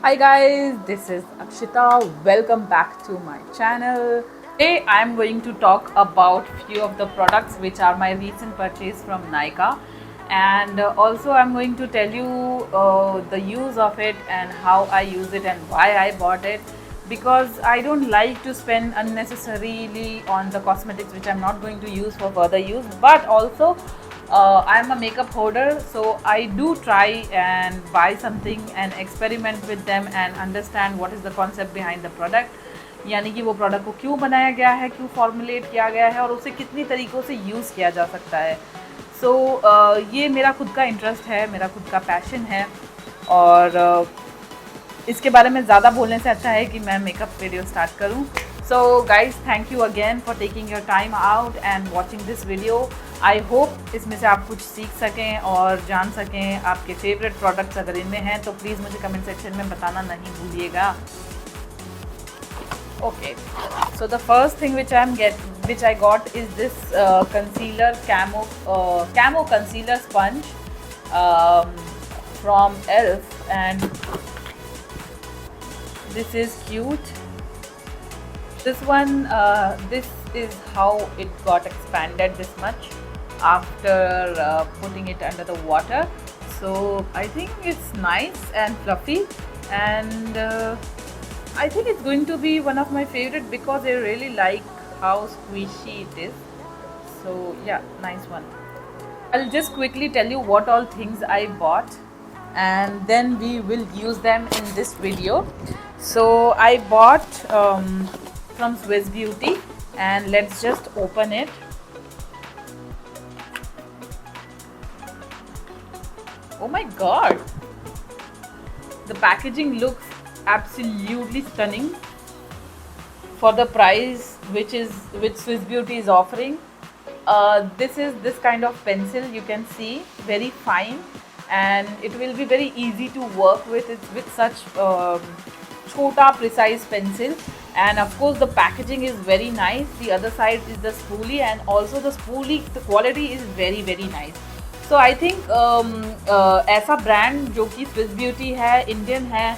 Hi guys, this is Akshita. Welcome back to my channel. Today I am going to talk about few of the products which are my recent purchase from Nykaa, and also I'm going to tell you the use of it and how I use it and why I bought it, because I don't like to spend unnecessarily on the cosmetics which I'm not going to use for further use, but also I'm a makeup hoarder, so I do try and buy something and experiment with them and understand what is the concept behind the product, यानी कि वो product को क्यों बनाया गया है, क्यों formulate किया गया है और उसे कितनी तरीक़ों से यूज़ किया जा सकता है. ये मेरा खुद का इंटरेस्ट है, मेरा खुद का पैशन है, और इसके बारे में ज़्यादा बोलने से अच्छा है कि मैं मेकअप वीडियो स्टार्ट करूं. So guys, thank you again for taking your time out and watching this video. I hope इसमें से आप कुछ सीख सकें और जान सकें. आपके फेवरेट प्रोडक्ट्स अगर इनमें हैं तो प्लीज़ मुझे कमेंट सेक्शन में बताना नहीं भूलिएगा. Okay, so the first thing which I got is this concealer camo concealer sponge from ELF, and this is cute. This one, this is how it got expanded this much after putting it under the water. So I think it's nice and fluffy, and I think it's going to be one of my favorite because I really like how squishy it is. So yeah, nice one. I'll just quickly tell you what all things I bought, and then we will use them in this video. So I bought from Swiss Beauty, and let's just open it. Oh my god, the packaging looks absolutely stunning for the price which Swiss Beauty is offering. This is this kind of pencil, you can see, very fine, and it will be very easy to work with. It's with such chota precise pencil, and of course the packaging is very nice. The other side is the spoolie, and also the spoolie, the quality is very very nice. So I think ऐसा brand जो कि Swiss beauty है, Indian है,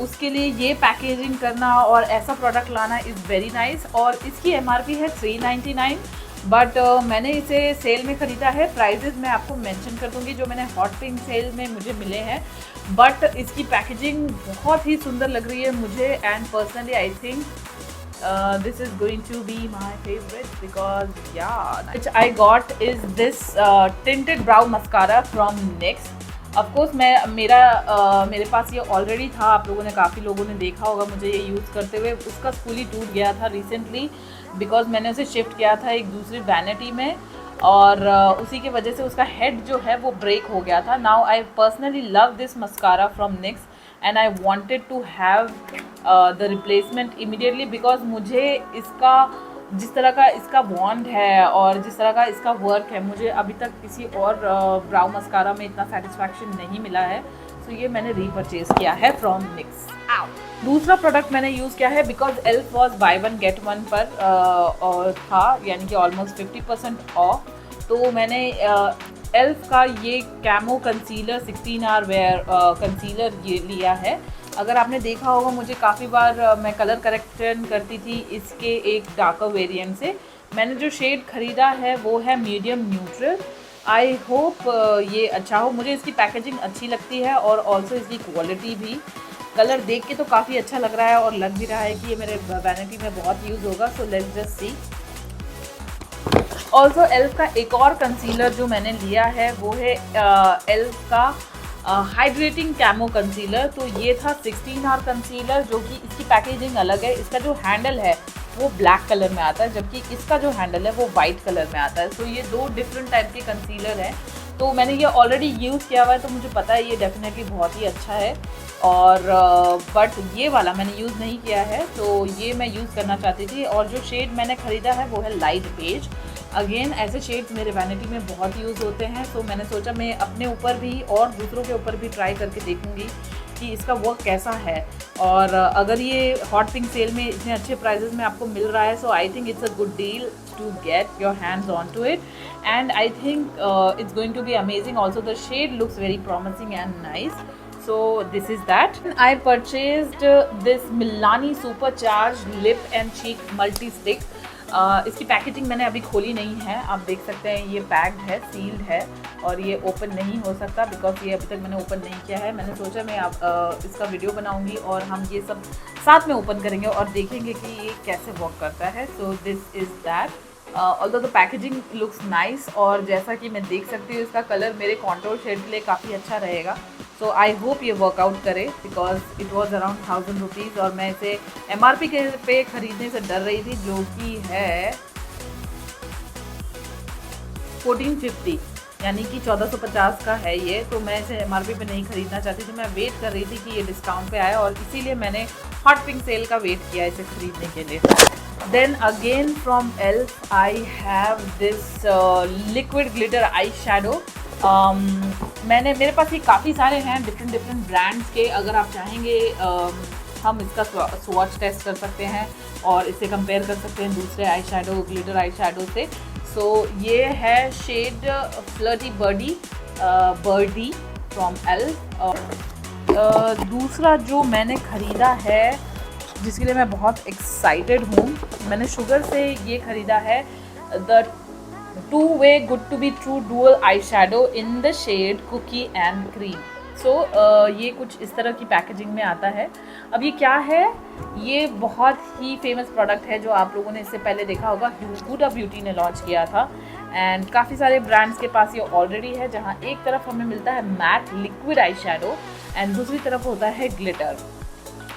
उसके लिए ये packaging करना और ऐसा प्रोडक्ट लाना इज़ वेरी नाइस. और इसकी MRP है 399, बट मैंने इसे सेल में ख़रीदा है. प्राइजेस मैं आपको मेंशन कर दूंगी जो मैंने हॉट पिंक सेल में मुझे मिले हैं. बट इसकी पैकेजिंग बहुत ही सुंदर लग रही है मुझे, and personally I think this is going to be my favorite because yeah, which I got is this tinted brow mascara from NYX. Of course मेरे पास ये ऑलरेडी था. आप लोगों ने, काफ़ी लोगों ने देखा होगा मुझे ये यूज़ करते हुए. उसका स्पूली टूट गया था रिसेंटली बिकॉज मैंने उसे शिफ्ट किया था एक दूसरी वैनिटी में, और उसी की वजह से उसका हेड जो है वो ब्रेक हो गया था. Now I personally love this mascara from NYX, and I wanted to have the replacement immediately because मुझे इसका जिस तरह का इसका वॉन्ड है और जिस तरह का इसका वर्क है, मुझे अभी तक किसी और ब्राउ मस्कारा में इतना सेटिस्फैक्शन नहीं मिला है. सो ये मैंने रीपरचेज़ किया है फ्रॉम NYX. दूसरा प्रोडक्ट मैंने यूज़ किया है because ELF was by one get one पर और था, यानी कि ऑलमोस्ट 50% ऑफ. तो मैंने ELF का ये camo concealer 16 hour wear concealer ये लिया है. अगर आपने देखा होगा, मुझे काफ़ी बार मैं कलर करेक्शन करती थी इसके एक डार्कर वेरिएंट से. मैंने जो शेड ख़रीदा है वो है मीडियम न्यूट्रल. आई होप ये अच्छा हो. मुझे इसकी पैकेजिंग अच्छी लगती है और ऑल्सो इसकी क्वालिटी भी. कलर देख के तो काफ़ी अच्छा लग रहा है और लग भी रहा है कि ये मेरे वैनिटी में बहुत यूज़ होगा. So let's just see. Also ELF का एक और कंसीलर जो मैंने लिया है वो है ELF का हाइड्रेटिंग कैमो कंसीलर. तो ये था 16 आवर कंसीलर, जो कि इसकी पैकेजिंग अलग है. इसका जो हैंडल है वो ब्लैक कलर में आता है, जबकि इसका जो हैंडल है वो वाइट कलर में आता है. तो ये दो डिफरेंट टाइप के कंसीलर हैं. तो मैंने ये ऑलरेडी यूज़ किया हुआ है, तो मुझे पता है ये डेफिनेटली बहुत ही अच्छा है. और बट ये वाला मैंने यूज़ नहीं किया है, तो ये मैं यूज़ करना चाहती थी. और जो शेड मैंने ख़रीदा है वो है लाइट बेज. अगेन ऐसे शेड्स मेरे वैनिटी में बहुत यूज़ होते हैं. तो मैंने सोचा मैं अपने ऊपर भी और दूसरों के ऊपर भी ट्राई करके देखूँगी कि इसका वर्क कैसा है. और अगर ये हॉट पिंक सेल में इतने अच्छे प्राइजेस में आपको मिल रहा है, so I think it's a good deal to get your hands on to it, and I think it's going to be amazing. Also the shade looks very promising and nice. So this is that. I purchased this Milani Supercharged Lip and Cheek Multi Stick. इसकी packaging मैंने अभी खोली नहीं है, आप देख सकते हैं ये पैक्ड है, सील्ड है और ये ओपन नहीं हो सकता बिकॉज ये अभी तक मैंने ओपन नहीं किया है। मैंने सोचा मैं इसका वीडियो बनाऊंगी और हम ये सब साथ में ओपन करेंगे और देखेंगे कि ये कैसे वर्क करता है। सो this is that. Although the packaging looks nice और जैसा कि मैं देख सकती हूँ इसका कलर मेरे कॉन्टोर शेड के लिए काफ़ी अच्छा रहेगा। सो आई होप ये वर्कआउट करे because it was around 1000 rupees और मैं इसे MRP के पे ख़रीदने से डर रही थी जो कि है 1450, यानी कि 1450 का है ये। तो मैं इसे MRP पे नहीं ख़रीदना चाहती थी, मैं वेट कर रही थी कि ये डिस्काउंट पे आए और इसीलिए मैंने हॉट पिंक सेल का वेट किया इसे ख़रीदने के लिए। Then again from elf I have this liquid glitter eye shadow. मेरे पास ये काफ़ी सारे हैं डिफरेंट ब्रांड्स के। अगर आप चाहेंगे हम इसका स्वॉच टेस्ट कर सकते हैं और इसे कंपेयर कर सकते हैं दूसरे eye shadow glitter eye shadow से। सो ये है shade flirty birdie from elf. दूसरा जो मैंने ख़रीदा है जिसके लिए मैं बहुत एक्साइटेड हूँ, मैंने शुगर से ये ख़रीदा है the two way good to be true dual eyeshadow in the shade cookie and cream. So ये कुछ इस तरह की पैकेजिंग में आता है। अब ये क्या है, ये बहुत ही फेमस प्रोडक्ट है जो आप लोगों ने इससे पहले देखा होगा, हुडा ब्यूटी ने लॉन्च किया था एंड काफ़ी सारे ब्रांड्स के पास ये ऑलरेडी है, जहाँ एक तरफ हमें मिलता है matte liquid eye shadow and दूसरी तरफ होता है ग्लिटर।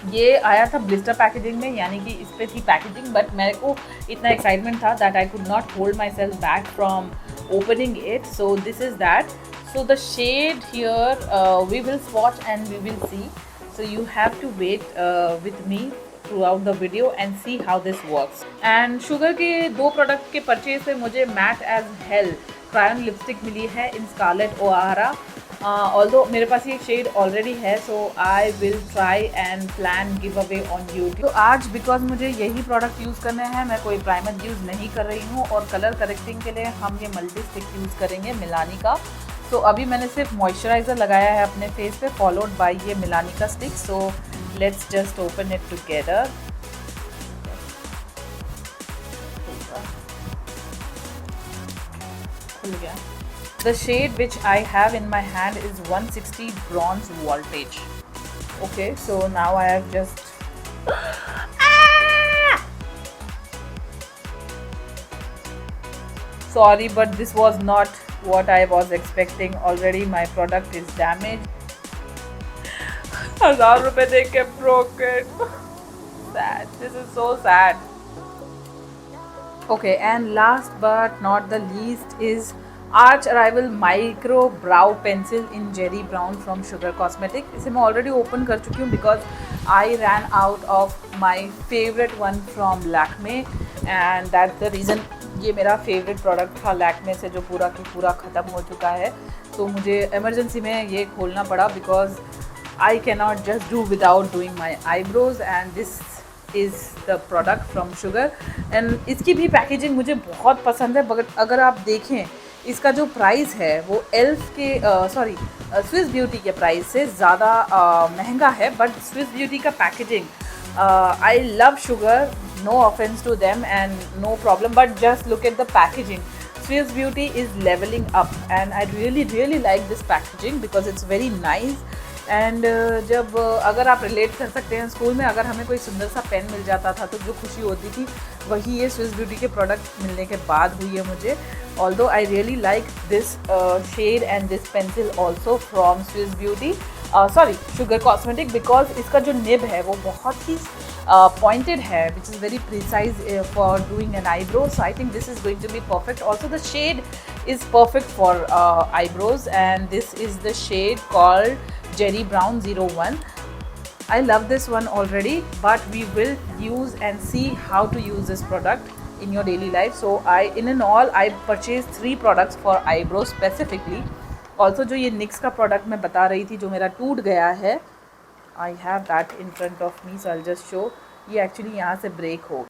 ये आया था ब्लिस्टर पैकेजिंग में, यानी कि इस पर थी पैकेजिंग, बट मेरे को इतना एक्साइटमेंट था that I could not hold myself back from opening it. So this is that. So the shade here we will swatch and we will see. So you have to wait with me throughout the video and see how this works. And sugar के 2 product के purchase से मुझे matte as hell crayon lipstick मिली है in Scarlett Ohara. Although मेरे पास ये shade already है, so I will try and plan give away on YouTube. तो आज बिकॉज मुझे यही प्रोडक्ट यूज़ करने हैं, मैं कोई प्राइमर यूज़ नहीं कर रही हूँ और कलर करेक्टिंग के लिए हम ये मल्टी स्टिक यूज़ करेंगे मिलानी का। तो अभी मैंने सिर्फ मॉइस्चराइज़र लगाया है अपने फेस पे, फॉलोड बाय ये मिलानी का stick. So let's just open it together. खुल गया। The shade which I have in my hand is 160 bronze voltage. Okay, so now I have just sorry, but this was not what I was expecting. Already my product is damaged. 1000 रुपए दे के broken. Sad. This is so sad. Okay, and last but not the least is arch arrival micro brow pencil in Jerry brown from sugar cosmetic. इसे मैं already open कर चुकी हूँ because I ran out of my favourite one from Lakme and that's the reason ये मेरा favourite product था लैक्मे से जो पूरा की पूरा ख़त्म हो चुका है। तो मुझे एमरजेंसी में ये खोलना पड़ा because I can not just do without doing my eyebrows and this is the product from sugar. And इसकी भी पैकेजिंग मुझे बहुत पसंद है, बट अगर आप देखें इसका जो प्राइस है वो एल्फ के स्विस ब्यूटी के प्राइस से ज़्यादा महंगा है, बट स्विस ब्यूटी का packaging I love sugar, no offense to them and no problem, but just look at the packaging. Swiss beauty is levelling up and I really like this packaging because it's very nice. And जब अगर आप relate कर सकते हैं, school में अगर हमें कोई सुंदर सा पेन मिल जाता था तो जो खुशी होती थी वही ये स्विस ब्यूटी के प्रोडक्ट मिलने के बाद हुई है मुझे। Although I really like this shade and this pencil also from Swiss beauty sugar cosmetic because इसका जो निब है वो बहुत ही pointed है which is very precise for doing an eyebrow. So I think this is going to be perfect. Also the shade is perfect for eyebrows and this is the shade called Jerry Brown 01. I love this one already, but we will use and see how to use this product in your daily life. So in all I purchased 3 products for eyebrows specifically. Also जो ये NYX का product मैं बता रही थी जो मेरा टूट गया है, I have that in front of me, so I'll just show. ये एक्चुअली यहाँ से ब्रेक हो